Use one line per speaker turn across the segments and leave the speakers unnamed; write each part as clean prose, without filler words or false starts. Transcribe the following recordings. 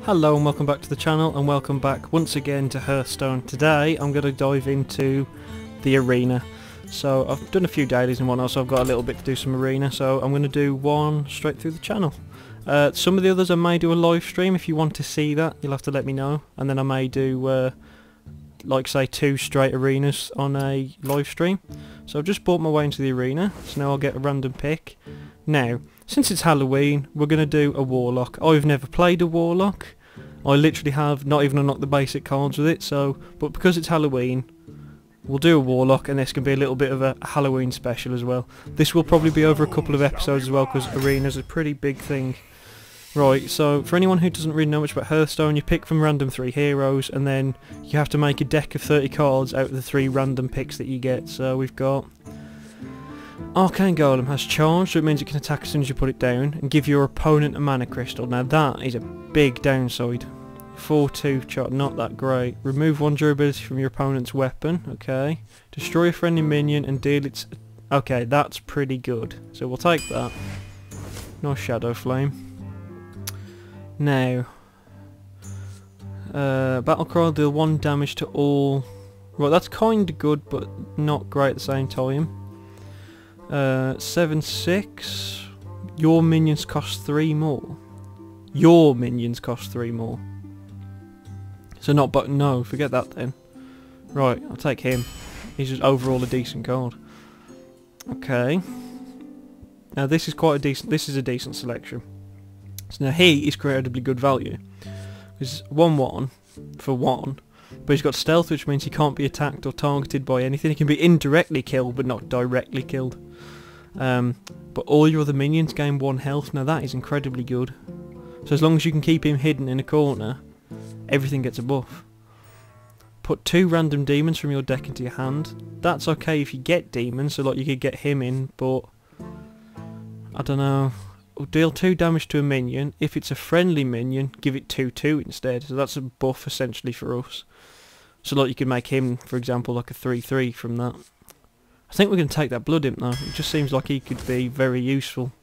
Hello and welcome back to the channel, and welcome back once again to Hearthstone. Today I'm going to dive into the arena. So I've done a few dailies and whatnot, so I've got a little bit to do some arena, so I'm going to do one straight through the channel. Some of the others I may do a live stream. If you want to see that, you'll have to let me know, and then I may do like say 2 straight arenas on a live stream. So I've just bought my way into the arena, so now I'll get a random pick. Now, since it's Halloween, we're going to do a warlock. I've never played a warlock. I literally have not even unlocked the basic cards with it, but because it's Halloween, we'll do a warlock, and this can be a little bit of a Halloween special as well. This will probably be over a couple of episodes as well, because arena's a pretty big thing. Right, so for anyone who doesn't really know much about Hearthstone, you pick from random 3 heroes, and then you have to make a deck of 30 cards out of the 3 random picks that you get. So we've got Arcane Golem has charge, so it means it can attack as soon as you put it down, and give your opponent a mana crystal. Now that is a big downside. 4/2 charge, not that great. Remove 1 durability from your opponent's weapon, okay. Destroy a friendly minion and deal its... Okay, that's pretty good. So we'll take that. Nice Shadow Flame. Now, Battle Cry, deal 1 damage to all... Right, that's kinda good, but not great at the same time. 7/6. Your minions cost 3 more. Your minions cost 3 more. So not, but no, forget that then. Right, I'll take him. He's just overall a decent card. Okay. Now this is quite a decent. This is a decent selection. So now he is incredibly good value. He's 1/1 for 1. But he's got stealth, which means he can't be attacked or targeted by anything. He can be indirectly killed, but not directly killed. But all your other minions gain 1 health. Now that is incredibly good. So as long as you can keep him hidden in a corner, everything gets a buff. Put 2 random demons from your deck into your hand. That's okay if you get demons, so like you could get him in, but I don't know. Deal 2 damage to a minion. If it's a friendly minion, give it 2/2 instead. So that's a buff essentially for us. So like you could make him, for example, like a 3/3 from that. I think we're going to take that Blood Imp though. It just seems like he could be very useful.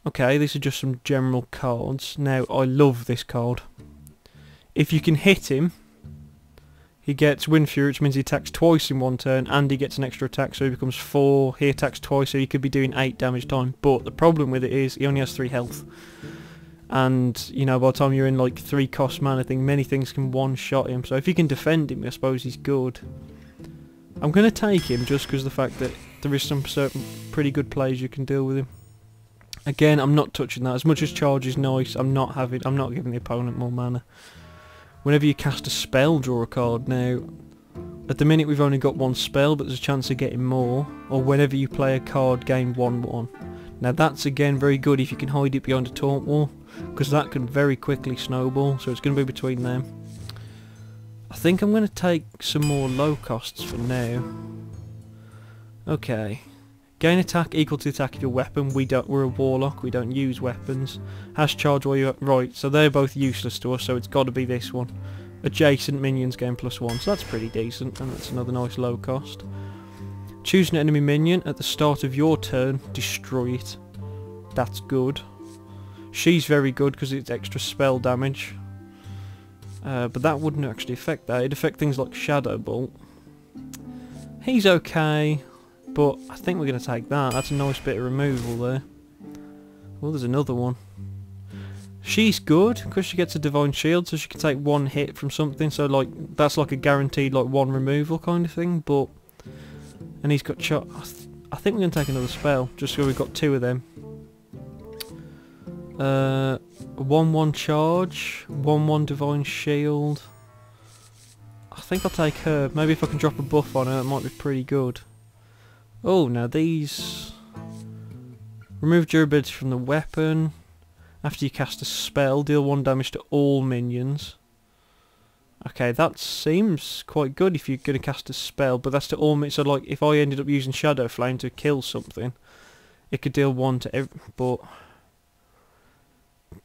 Okay, these are just some general cards. Now, I love this card. If you can hit him, he gets Wind Fury, which means he attacks twice in 1 turn, and he gets an extra attack, so he becomes 4. He attacks twice, so he could be doing 8 damage time. But the problem with it is, he only has 3 health. And, you know, by the time you're in like 3 cost mana thing, many things can one-shot him. So if you can defend him, I suppose he's good. I'm going to take him just because of the fact that there is some certain pretty good plays you can deal with him. Again, I'm not touching that. As much as charge is nice, I'm not giving the opponent more mana. Whenever you cast a spell, draw a card. Now, at the minute we've only got 1 spell, but there's a chance of getting more. Or whenever you play a card, gain 1/1. Now that's again very good if you can hide it behind a taunt wall, because that can very quickly snowball, so it's going to be between them. I think I'm going to take some more low costs for now. Okay. Gain attack equal to the attack of your weapon. We're a warlock, we don't use weapons. Has charge while you're... Right, so they're both useless to us, so it's got to be this one. Adjacent minions gain +1, so that's pretty decent, and that's another nice low cost. Choose an enemy minion at the start of your turn, destroy it. That's good. She's very good because it's extra spell damage. But that wouldn't actually affect that. It'd affect things like Shadow Bolt. He's okay, but I think we're going to take that. That's a nice bit of removal there. Well, there's another one. She's good because she gets a Divine Shield, so she can take 1 hit from something. So like that's like a guaranteed like 1 removal kind of thing. But and he's got shot. I think we're going to take another spell just so we've got 2 of them. 1/1 charge, 1/1 Divine Shield. I think I'll take her. Maybe if I can drop a buff on her, that might be pretty good. Oh, now these... Remove durability from the weapon. After you cast a spell, deal 1 damage to all minions. Okay, that seems quite good if you're going to cast a spell, but that's to all minions. So like, if I ended up using Shadow Flame to kill something, it could deal 1 to every... But...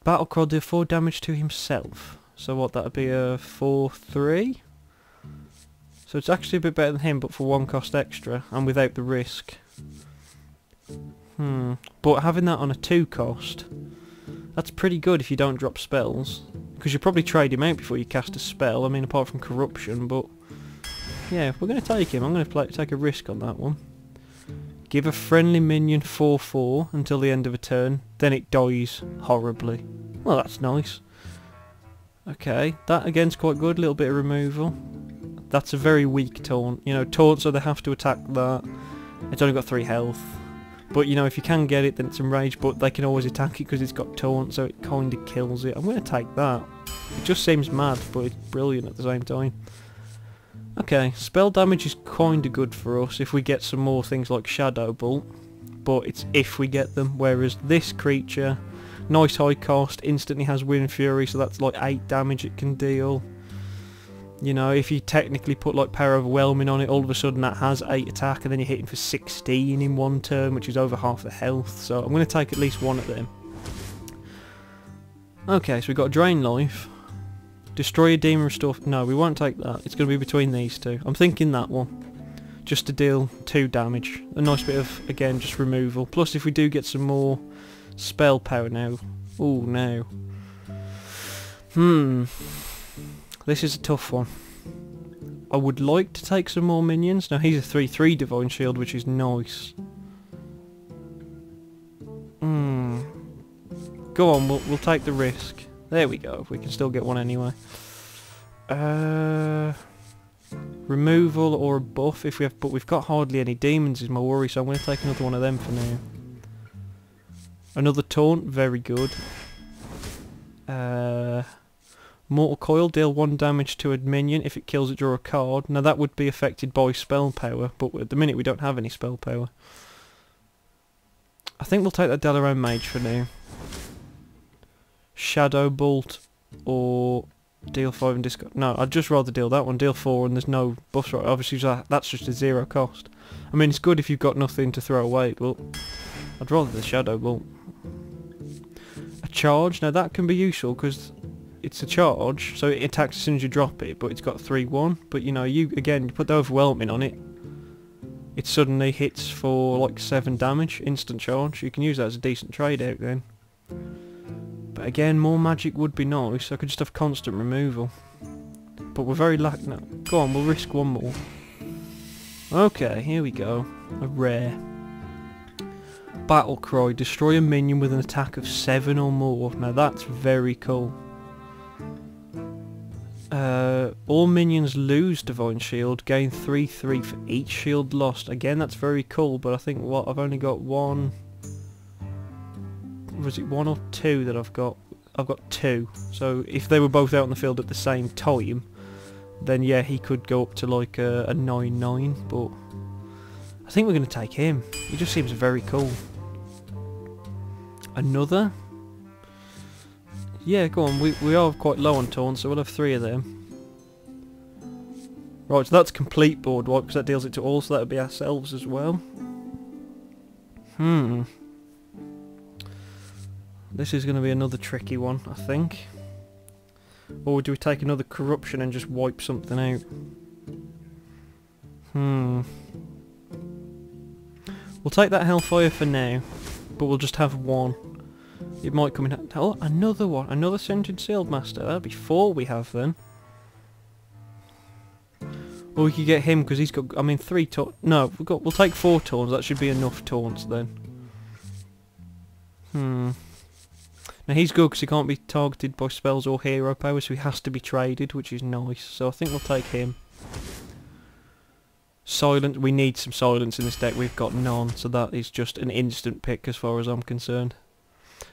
Battlecry deal 4 damage to himself. So what, that would be a 4/3? So it's actually a bit better than him, but for 1 cost extra, and without the risk. But having that on a 2 cost, That's pretty good if you don't drop spells. Because you probably trade him out before you cast a spell, I mean apart from corruption, but... Yeah, we're going to take him. I'm going to take a risk on that one. Give a friendly minion 4/4 until the end of a turn, then it dies horribly. Well, that's nice. Okay, that again's quite good, a little bit of removal. That's a very weak taunt. You know, taunt so they have to attack that. It's only got 3 health. But, you know, if you can get it, then it's enraged, but they can always attack it because it's got taunt, so it kind of kills it. I'm going to take that. It just seems mad, but it's brilliant at the same time. Okay, spell damage is kind of good for us if we get some more things like Shadow Bolt, but it's if we get them, whereas this creature, nice high cost, instantly has Wind Fury, so that's like 8 damage it can deal. You know, if you technically put like Power Overwhelming on it, all of a sudden that has 8 attack, and then you're hitting for 16 in one turn, which is over half the health, so I'm going to take at least one of them. Okay, so we've got Drain Life. Destroy a demon, restore... No, we won't take that. It's going to be between these two. I'm thinking that one. Just to deal 2 damage. A nice bit of, again, just removal. Plus, if we do get some more spell power now... Ooh, no. This is a tough one. I would like to take some more minions. Now, he's a 3/3 Divine Shield, which is nice. Go on, we'll take the risk. There we go, we can still get one anyway. Removal or a buff if we have, but we've got hardly any demons is my worry, so I'm going to take another one of them for now. Another taunt, very good. Mortal Coil, deal 1 damage to a minion. If it kills it, draw a card. Now that would be affected by spell power, but at the minute we don't have any spell power. I think we'll take that Dalaran Mage for now. Shadow Bolt or deal 5 and discard. No, I'd just rather deal that one. Deal 4 and there's no buffs. Right, obviously that's just a 0 cost. I mean, it's good if you've got nothing to throw away, but I'd rather the Shadow Bolt. A charge. Now that can be useful because it's a charge, so it attacks as soon as you drop it, but it's got 3/1. But you know, you put the Overwhelming on it. It suddenly hits for like 7 damage, instant charge. You can use that as a decent trade out then. But again, more magic would be nice. I could just have constant removal. But we're very lucky. No, go on, we'll risk one more. Okay, here we go. A rare. Battle Cry. Destroy a minion with an attack of 7 or more. Now that's very cool. All minions lose Divine Shield. Gain 3/3 for each shield lost. Again, that's very cool, but I think what I've only got one... Was it 1 or 2 that I've got? I've got 2. So if they were both out on the field at the same time, then yeah, he could go up to like a 9/9, but I think we're going to take him. He just seems very cool. Another? Yeah, go on, we are quite low on taunt, so we'll have 3 of them. Right, so that's complete board wipe, because that deals it to all, so that would be ourselves as well. This is going to be another tricky one, I think. Or do we take another corruption and just wipe something out? We'll take that Hellfire for now, but we'll just have 1. It might come in... Oh, another one. Another Sentient Sealed Master. That'll be 4 we have then. Or we could get him because he's got... I mean, 3 taunts... No, we'll take 4 taunts. That should be enough taunts then. Now he's good because he can't be targeted by spells or hero power, so he has to be traded, which is nice. So I think we'll take him. Silence. We need some silence in this deck. We've got none, so that is just an instant pick as far as I'm concerned.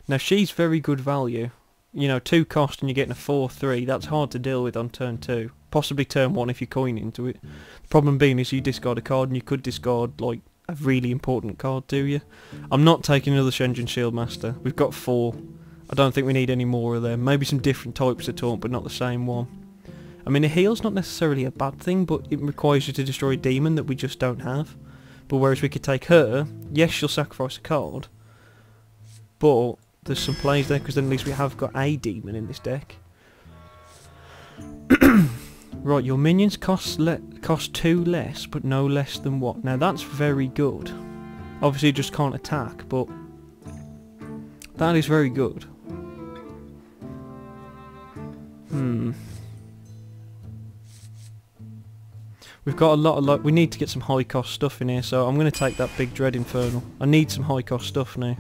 Now she's very good value. You know, 2 cost and you're getting a 4/3. That's hard to deal with on turn 2. Possibly turn 1 if you coin into it. The problem being is you discard a card and you could discard like a really important card, do you? I'm not taking another Sentient Shield Master. We've got 4. I don't think we need any more of them. Maybe some different types of taunt, but not the same one. I mean, a heal's not necessarily a bad thing, but it requires you to destroy a demon that we just don't have. But whereas we could take her, yes, she'll sacrifice a card, but there's some plays there, because then at least we have got a demon in this deck. Right, your minions cost 2 less, but no less than what? Now that's very good. Obviously you just can't attack, but that is very good. We've got a lot of we need to get some high cost stuff in here, so I'm going to take that big Dread Infernal. I need some high cost stuff now.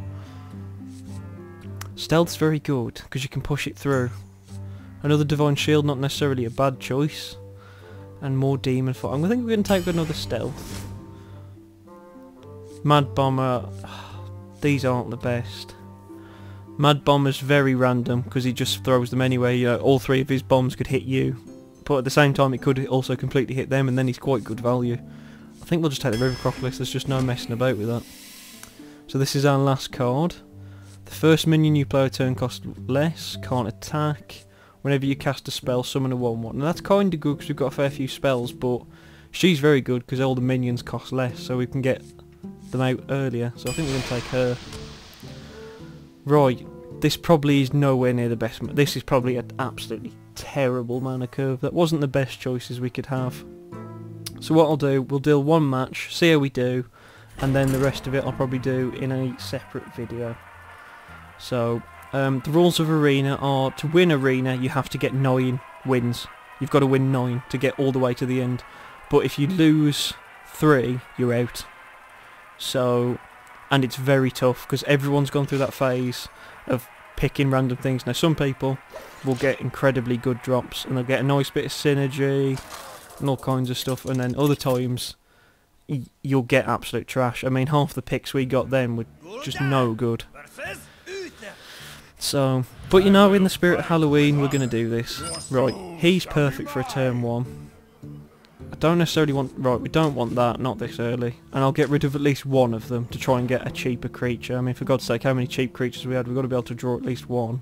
Stealth's very good, because you can push it through. Another Divine Shield, not necessarily a bad choice. And more Demon Fire. I think we're going to take another Stealth. Mad Bomber, these aren't the best. Mad Bomber's very random, because he just throws them anyway. You know, all three of his bombs could hit you. But at the same time it could also completely hit them, and then he's quite good value. I think we'll just take the River Crocolis, there's just no messing about with that. So this is our last card. The first minion you play a turn costs less, can't attack. Whenever you cast a spell, summon a 1/1. Now that's kinda good because we've got a fair few spells, but she's very good because all the minions cost less, so we can get them out earlier. So I think we're going to take her. Right, this probably is nowhere near the best. This is probably an absolutely terrible mana curve. That wasn't the best choices we could have. So what I'll do, we'll deal one match, see how we do, and then the rest of it I'll probably do in a separate video. So the rules of Arena are, to win Arena you have to get 9 wins. You've got to win 9 to get all the way to the end. But if you lose 3, you're out. So, and it's very tough because everyone's gone through that phase of picking random things. Now some people will get incredibly good drops and they'll get a nice bit of synergy and all kinds of stuff, and then other times you'll get absolute trash. I mean, half the picks we got then were just no good. So, but you know, in the spirit of Halloween we're going to do this. Right, he's perfect for a turn 1. I don't necessarily want... Right, we don't want that, not this early. And I'll get rid of at least one of them to try and get a cheaper creature. I mean, for God's sake, how many cheap creatures we had? We've got to be able to draw at least one.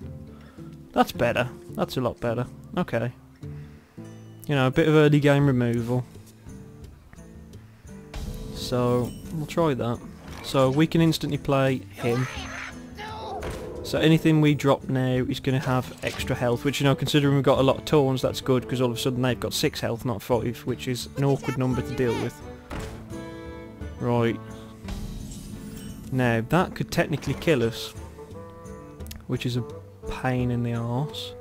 That's better. That's a lot better. Okay. You know, a bit of early game removal. So, we'll try that. So, we can instantly play him. So anything we drop now is going to have extra health, which, you know, considering we've got a lot of taunts, that's good, because all of a sudden they've got 6 health, not 5, which is an awkward number to deal with. Right. Now, that could technically kill us, which is a pain in the arse.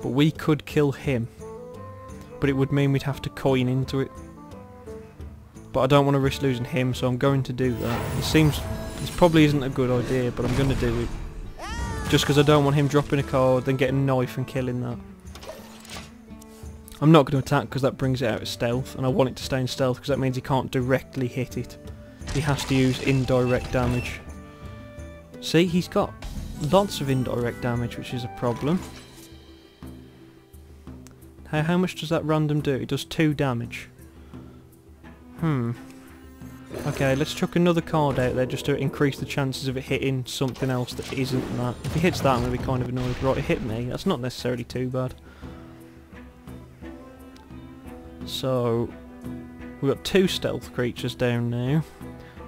But we could kill him. But it would mean we'd have to coin into it. But I don't want to risk losing him, so I'm going to do that. It seems... this probably isn't a good idea, but I'm going to do it. Just because I don't want him dropping a card, then getting a knife and killing that. I'm not going to attack because that brings it out of stealth, and I want it to stay in stealth because that means he can't directly hit it. He has to use indirect damage. See, he's got lots of indirect damage, which is a problem. How much does that random do? It does 2 damage. Okay, let's chuck another card out there just to increase the chances of it hitting something else that isn't that. If he hits that, I'm going to be kind of annoyed. Right, it hit me. That's not necessarily too bad. So, we've got 2 stealth creatures down now.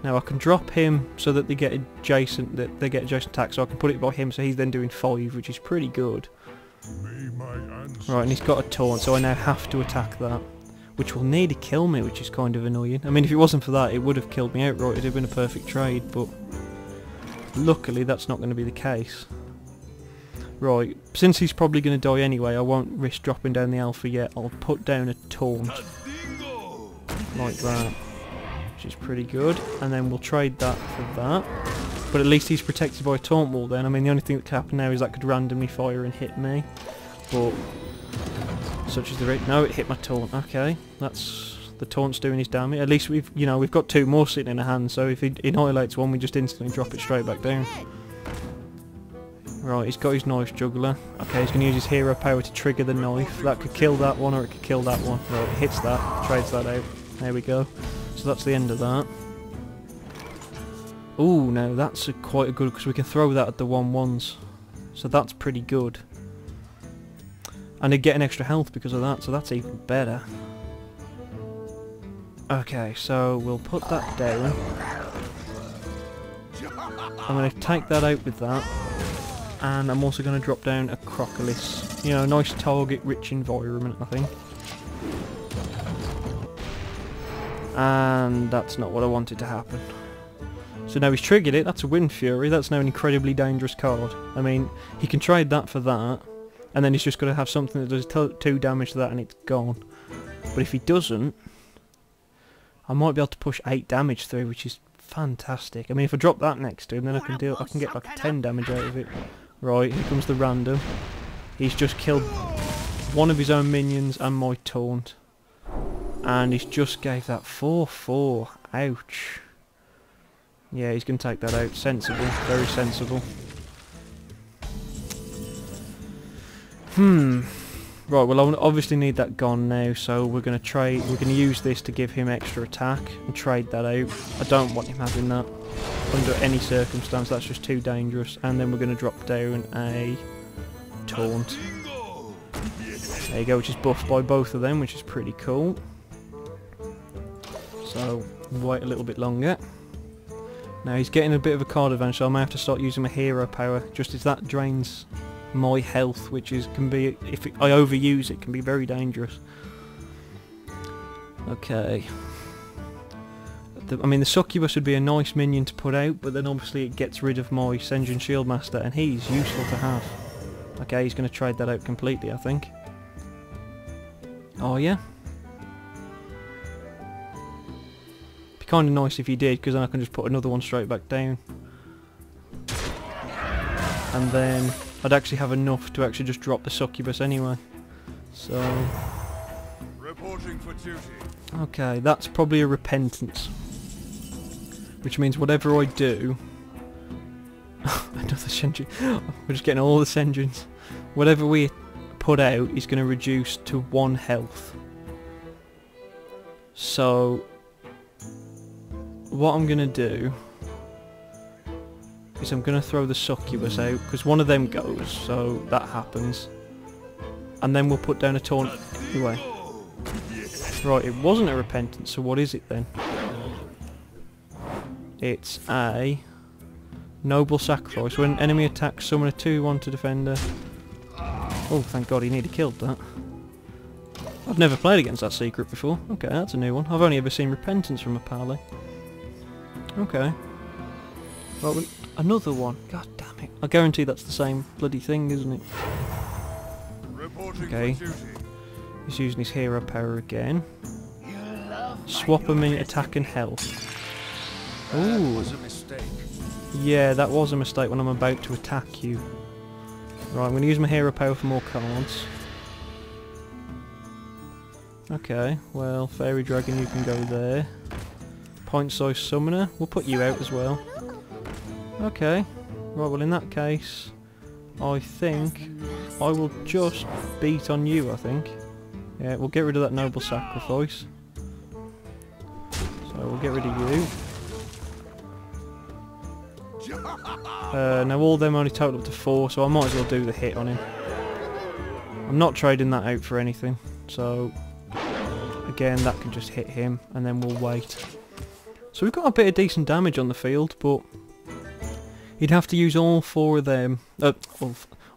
Now I can drop him so that they get adjacent attacks, so I can put it by him so he's then doing 5, which is pretty good. Right, and he's got a taunt, so I now have to attack that. Which will nearly kill me, which is kind of annoying. I mean, if it wasn't for that, it would have killed me outright. It would have been a perfect trade, but luckily that's not going to be the case. Right, since he's probably going to die anyway, I won't risk dropping down the alpha yet. I'll put down a taunt. Like that. Which is pretty good. And then we'll trade that for that. But at least he's protected by a taunt wall then. I mean, the only thing that could happen now is that could randomly fire and hit me. But... such as the rate. No, it hit my taunt. Okay, that's the taunt's doing his damage. At least we've got 2 more sitting in a hand. So if he annihilates one, we just instantly drop it straight back down. Right, he's got his knife juggler. Okay, he's going to use his hero power to trigger the knife. That could kill that one, or it could kill that one. Right, it hits that, trades that out. There we go. So that's the end of that. Ooh, now that's quite a good, because we can throw that at the 1/1s. So that's pretty good. And they get an extra health because of that, so that's even better. Okay, so we'll put that down. I'm going to take that out with that. And I'm also going to drop down a Crocolis. You know, a nice target-rich environment, I think. And that's not what I wanted to happen. So now he's triggered it, that's a Wind Fury, that's now an incredibly dangerous card. I mean, he can trade that for that. And then he's just got to have something that does 2 damage to that and it's gone. But if he doesn't, I might be able to push 8 damage through, which is fantastic. I mean, if I drop that next to him, then I can get like a 10 damage out of it. Right, here comes the random. He's just killed one of his own minions and my taunt. And he's just gave that 4-4. Ouch. Yeah, he's going to take that out. Sensible. Very sensible. Right, well I obviously need that gone now, so we're going to trade. We're going to use this to give him extra attack and trade that out. I don't want him having that under any circumstance. That's just too dangerous. And then we're going to drop down a taunt. There you go, which is buffed by both of them, which is pretty cool. So wait a little bit longer. Now he's getting a bit of a card advantage, so I may have to start using my hero power, just as that drains my health, which can be, if I overuse it, can be very dangerous. Okay. I mean, the succubus would be a nice minion to put out, but then obviously it gets rid of my Senjin Shieldmaster, and he's useful to have. Okay, he's going to trade that out completely, I think. Oh yeah. Be kind of nice if he did, because then I can just put another one straight back down. And then I'd actually have enough to actually just drop the succubus anyway. So
reporting for duty.
Okay, that's probably a repentance. Which means whatever I do another Senjin. We're just getting all the Senjins. Whatever we put out is going to reduce to 1 health. So what I'm going to do is I'm going to throw the succubus out, because one of them goes, so that happens. And then we'll put down a taunt anyway. Right, it wasn't a repentance, so what is it then? It's a noble sacrifice. When an enemy attacks, summon a 2/1 to defender. Oh, thank God he nearly killed that. I've never played against that secret before. Okay, that's a new one. I've only ever seen repentance from a pally. Okay. Well, another one. God damn it. I guarantee that's the same bloody thing, isn't it? Okay. He's using his hero power again. Swap a minute attack and health. Ooh. Yeah, that was a mistake when I'm about to attack you. Right, I'm going to use my hero power for more cards. Okay, well, Fairy Dragon, you can go there. Point size summoner, we'll put you out as well. Okay, right, well in that case, I think I will just beat on you, I think. Yeah, we'll get rid of that noble sacrifice. So we'll get rid of you. Now all them only total up to 4, so I might as well do the hit on him. I'm not trading that out for anything, so again that can just hit him, and then we'll wait. So we've got a bit of decent damage on the field, but he'd have to use all 4 of them,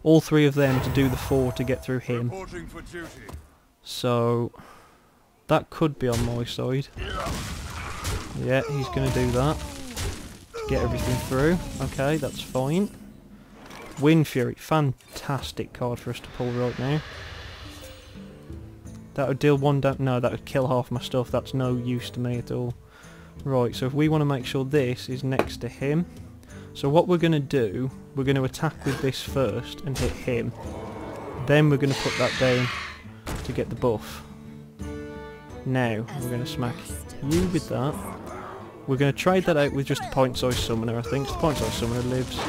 all 3 of them to do the 4 to get through him. So that could be on my side. Yeah, he's going to do that. Get everything through. Okay, that's fine. Wind Fury, fantastic card for us to pull right now. That would deal 1 damage. No, that would kill half my stuff. That's no use to me at all. Right, so if we want to make sure this is next to him. So what we're going to do, we're going to attack with this first and hit him. Then we're going to put that down to get the buff. Now, we're going to smack you with that. We're going to trade that out with just a point size summoner, I think. So the point size summoner lives.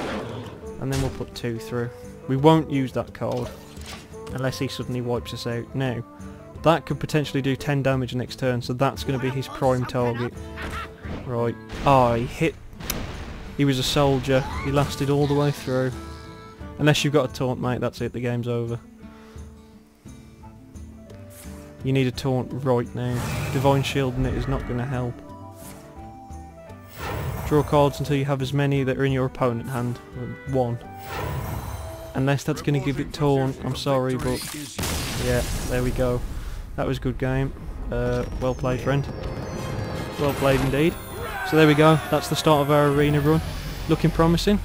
And then we'll put 2 through. We won't use that card unless he suddenly wipes us out. Now, that could potentially do 10 damage next turn, so that's going to be his prime target. Right. Oh, he hit. He was a soldier. He lasted all the way through. Unless you've got a taunt, mate, that's it. The game's over. You need a taunt right now. Divine Shielding it is not going to help. Draw cards until you have as many that are in your opponent hand. 1. Unless that's going to give it taunt. I'm sorry, but yeah, there we go. That was a good game. Well played, friend. Well played indeed. So there we go. That's the start of our arena run. Looking promising.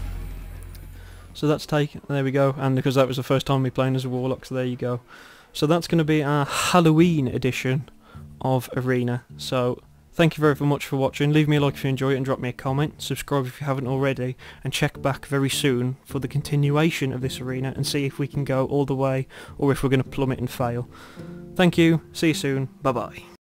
So that's taken. There we go. And because that was the first time we playing as a warlock, so there you go. So that's going to be our Halloween edition of Arena. So thank you very much for watching. Leave me a like if you enjoy it and drop me a comment. Subscribe if you haven't already, and check back very soon for the continuation of this arena and see if we can go all the way or if we're going to plummet and fail. Thank you. See you soon. Bye bye.